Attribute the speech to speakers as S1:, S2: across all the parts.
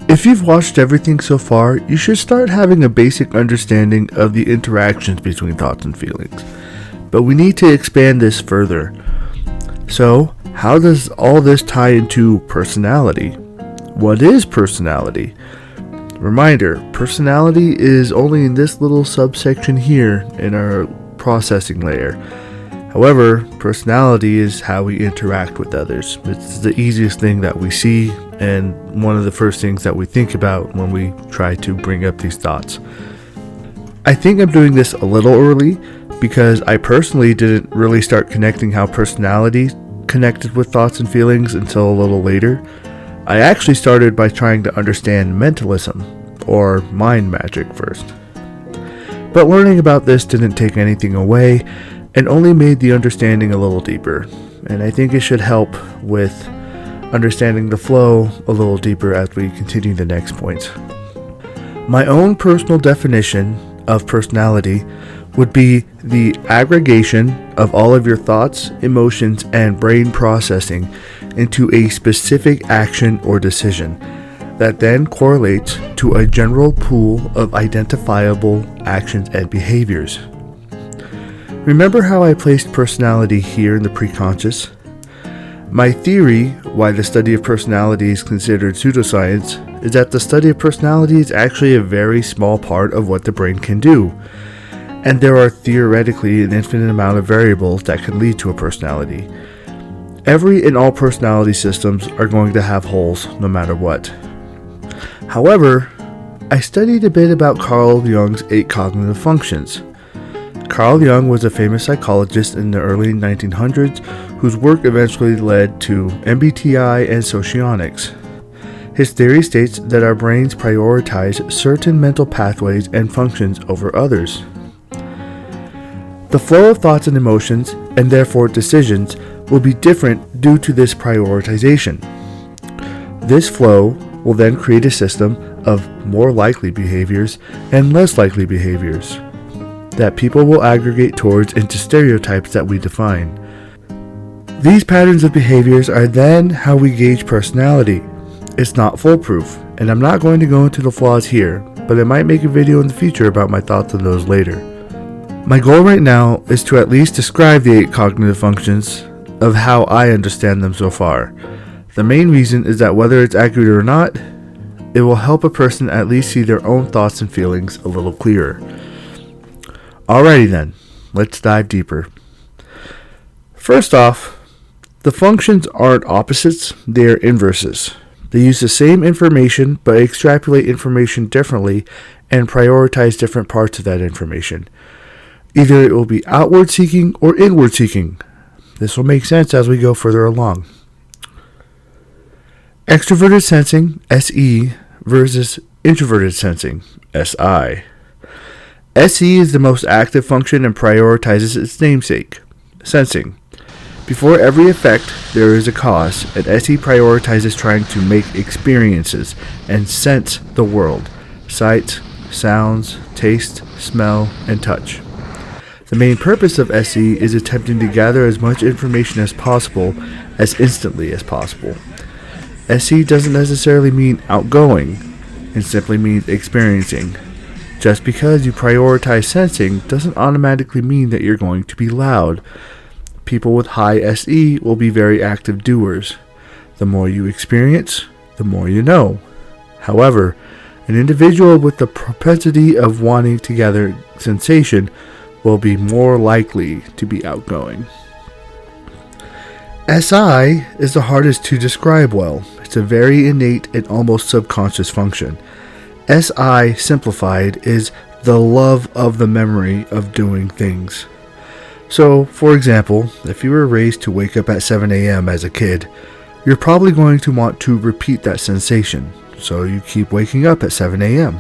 S1: If you've watched everything so far, you should start having a basic understanding of the interactions between thoughts and feelings. But we need to expand this further. So, how does all this tie into personality? What is personality? Reminder, personality is only in this little subsection here in our processing layer. However, personality is how we interact with others. It's the easiest thing that we see and one of the first things that we think about when we try to bring up these thoughts. I think I'm doing this a little early because I personally didn't really start connecting how personality connected with thoughts and feelings until a little later. I actually started by trying to understand mentalism, or mind magic, first. But learning about this didn't take anything away, and only made the understanding a little deeper, and I think it should help with understanding the flow a little deeper as we continue the next points. My own personal definition of personality would be the aggregation of all of your thoughts, emotions, and brain processing into a specific action or decision that then correlates to a general pool of identifiable actions and behaviors. Remember how I placed personality here in the preconscious? My theory why the study of personality is considered pseudoscience is that the study of personality is actually a very small part of what the brain can do, and there are theoretically an infinite amount of variables that can lead to a personality. Every and all personality systems are going to have holes no matter what. However, I studied a bit about Carl Jung's 8 cognitive functions. Carl Jung was a famous psychologist in the early 1900s whose work eventually led to MBTI and socionics. His theory states that our brains prioritize certain mental pathways and functions over others. The flow of thoughts and emotions, and therefore decisions, will be different due to this prioritization. This flow will then create a system of more likely behaviors and less likely behaviors that people will aggregate towards into stereotypes that we define. These patterns of behaviors are then how we gauge personality. It's not foolproof, and I'm not going to go into the flaws here, but I might make a video in the future about my thoughts on those later. My goal right now is to at least describe the 8 cognitive functions of how I understand them so far. The main reason is that whether it's accurate or not, it will help a person at least see their own thoughts and feelings a little clearer. Alrighty then, let's dive deeper. First off, the functions aren't opposites, they are inverses. They use the same information but extrapolate information differently and prioritize different parts of that information. Either it will be outward seeking or inward seeking. This will make sense as we go further along. Extroverted sensing, SE, versus introverted sensing, SI. SE is the most active function and prioritizes its namesake, sensing. Before every effect, there is a cause, and SE prioritizes trying to make experiences and sense the world, sights, sounds, taste, smell, and touch. The main purpose of SE is attempting to gather as much information as possible as instantly as possible. SE doesn't necessarily mean outgoing, it simply means experiencing. Just because you prioritize sensing doesn't automatically mean that you're going to be loud. People with high SE will be very active doers. The more you experience, the more you know. However, an individual with the propensity of wanting to gather sensation will be more likely to be outgoing. SI is the hardest to describe well. It's a very innate and almost subconscious function. SI simplified is the love of the memory of doing things. So, for example, if you were raised to wake up at 7 a.m. as a kid, you're probably going to want to repeat that sensation. So you keep waking up at 7 a.m.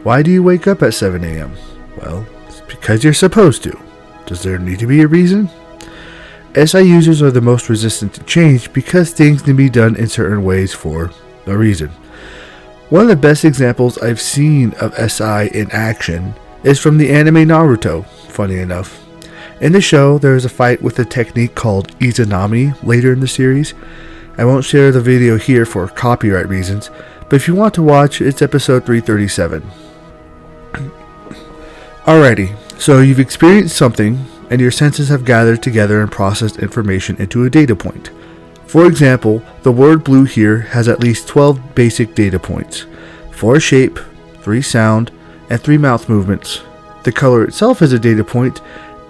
S1: Why do you wake up at 7 a.m.? Well, it's because you're supposed to. Does there need to be a reason? SI users are the most resistant to change because things need to be done in certain ways for a reason. One of the best examples I've seen of SI in action is from the anime Naruto, funny enough. In the show, there is a fight with a technique called Izanami later in the series. I won't share the video here for copyright reasons, but if you want to watch, it's episode 337. Alrighty, so you've experienced something, and your senses have gathered together and processed information into a data point. For example, the word blue here has at least 12 basic data points, 4 shape, 3 sound, and 3 mouth movements. The color itself is a data point,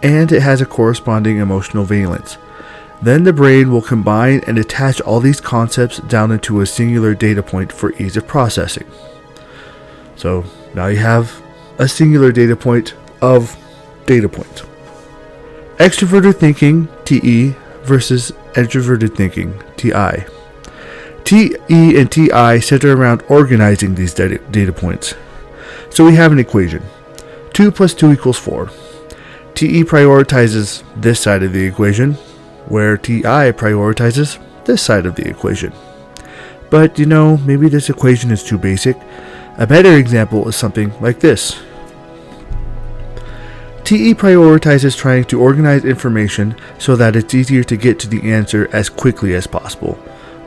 S1: and it has a corresponding emotional valence. Then the brain will combine and attach all these concepts down into a singular data point for ease of processing. So now you have a singular data point of data points. Extroverted thinking, TE, versus introverted thinking, TI. TE and TI center around organizing these data points. So we have an equation. 2 plus 2 equals 4. TE prioritizes this side of the equation, where TI prioritizes this side of the equation. But maybe this equation is too basic. A better example is something like this. TE prioritizes trying to organize information so that it's easier to get to the answer as quickly as possible,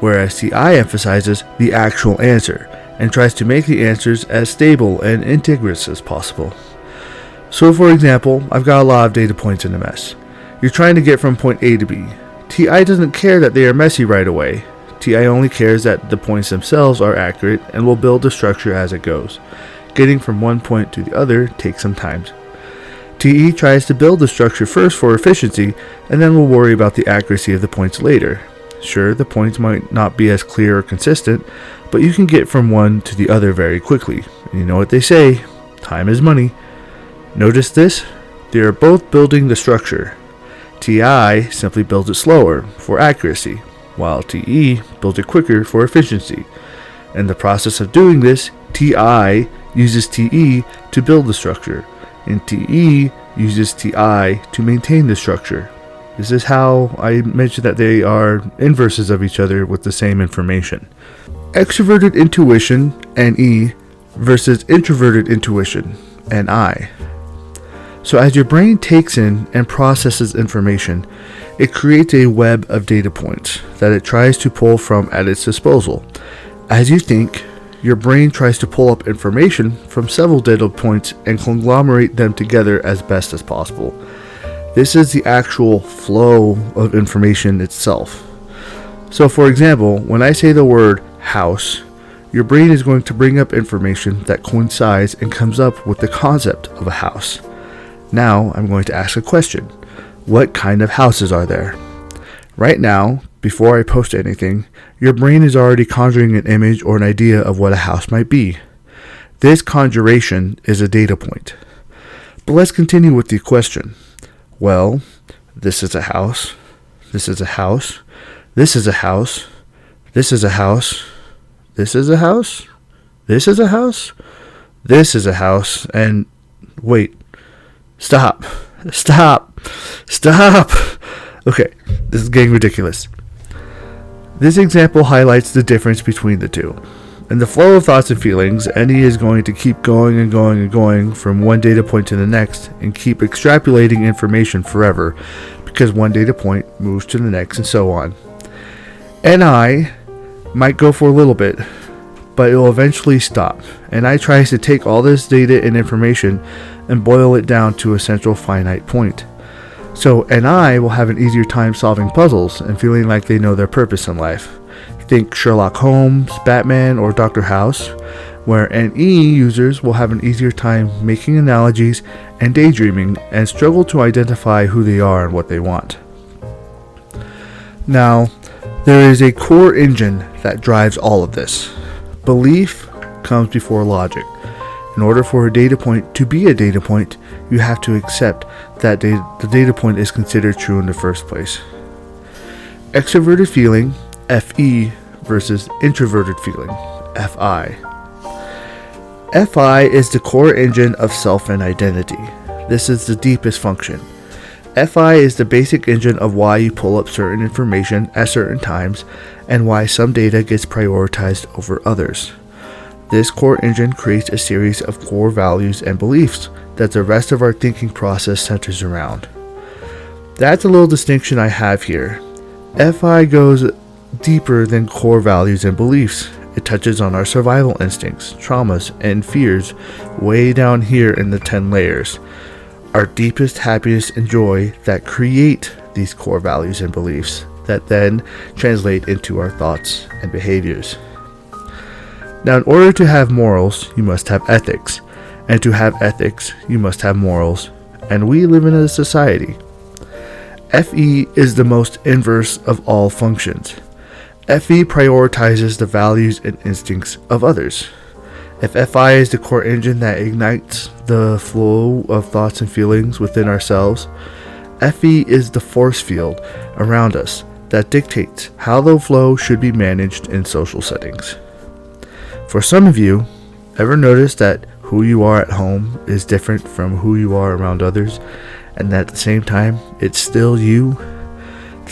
S1: whereas TI emphasizes the actual answer and tries to make the answers as stable and integrous as possible. So for example, I've got a lot of data points in a mess. You're trying to get from point A to B. TI doesn't care that they are messy right away. TI only cares that the points themselves are accurate and will build the structure as it goes. Getting from one point to the other takes some time. TE tries to build the structure first for efficiency, and then will worry about the accuracy of the points later. Sure, the points might not be as clear or consistent, but you can get from one to the other very quickly. And you know what they say, time is money. Notice this? They are both building the structure. TI simply builds it slower for accuracy, while TE builds it quicker for efficiency. In the process of doing this, TI uses TE to build the structure, and TE uses TI to maintain the structure. This is how I mentioned that they are inverses of each other with the same information. Extroverted intuition, NE, versus introverted intuition, NI. So as your brain takes in and processes information, it creates a web of data points that it tries to pull from at its disposal. As you think, your brain tries to pull up information from several data points and conglomerate them together as best as possible. This is the actual flow of information itself. So for example, when I say the word house, your brain is going to bring up information that coincides and comes up with the concept of a house. Now I'm going to ask a question. What kind of houses are there? Right now, before I post anything, your brain is already conjuring an image or an idea of what a house might be. This conjuration is a data point. But let's continue with the question. Well, this is a house, this is a house, this is a house, this is a house, this is a house, this is a house, this is a house, and wait, stop. Okay, this is getting ridiculous. This example highlights the difference between the two. In the flow of thoughts and feelings, NE is going to keep going and going and going from one data point to the next and keep extrapolating information forever because one data point moves to the next and so on. NI might go for a little bit, but it will eventually stop. NI tries to take all this data and information and boil it down to a central finite point. So NI will have an easier time solving puzzles and feeling like they know their purpose in life. Think Sherlock Holmes, Batman, or Dr. House, where NE users will have an easier time making analogies and daydreaming and struggle to identify who they are and what they want. Now, there is a core engine that drives all of this. Belief comes before logic. In order for a data point to be a data point, you have to accept that the data point is considered true in the first place. Extroverted feeling, FE, versus introverted feeling, FI. FI is the core engine of self and identity. This is the deepest function. FI is the basic engine of why you pull up certain information at certain times and why some data gets prioritized over others. This core engine creates a series of core values and beliefs that the rest of our thinking process centers around. That's a little distinction I have here. FI goes deeper than core values and beliefs. It touches on our survival instincts, traumas, and fears way down here in the 10 layers. Our deepest happiness and joy that create these core values and beliefs that then translate into our thoughts and behaviors. Now, in order to have morals, you must have ethics. And to have ethics, you must have morals. And we live in a society. FE is the most inverse of all functions. FE prioritizes the values and instincts of others. If FI is the core engine that ignites the flow of thoughts and feelings within ourselves, FE is the force field around us that dictates how the flow should be managed in social settings. For some of you, ever notice that who you are at home is different from who you are around others, and at the same time, it's still you?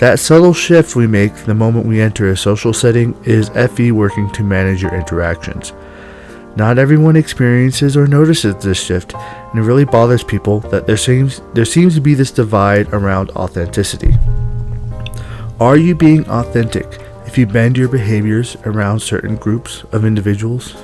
S1: That subtle shift we make the moment we enter a social setting is FE working to manage your interactions. Not everyone experiences or notices this shift, and it really bothers people that there seems to be this divide around authenticity. Are you being authentic if you bend your behaviors around certain groups of individuals?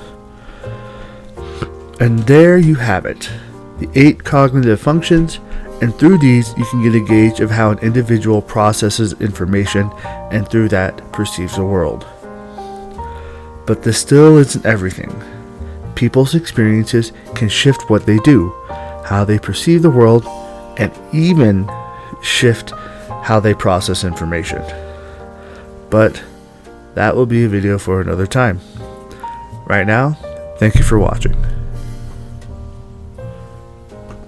S1: And there you have it, the 8 cognitive functions, and through these you can get a gauge of how an individual processes information and through that perceives the world. But this still isn't everything. People's experiences can shift what they do, how they perceive the world, and even shift how they process information. But that will be a video for another time. Right now, thank you for watching.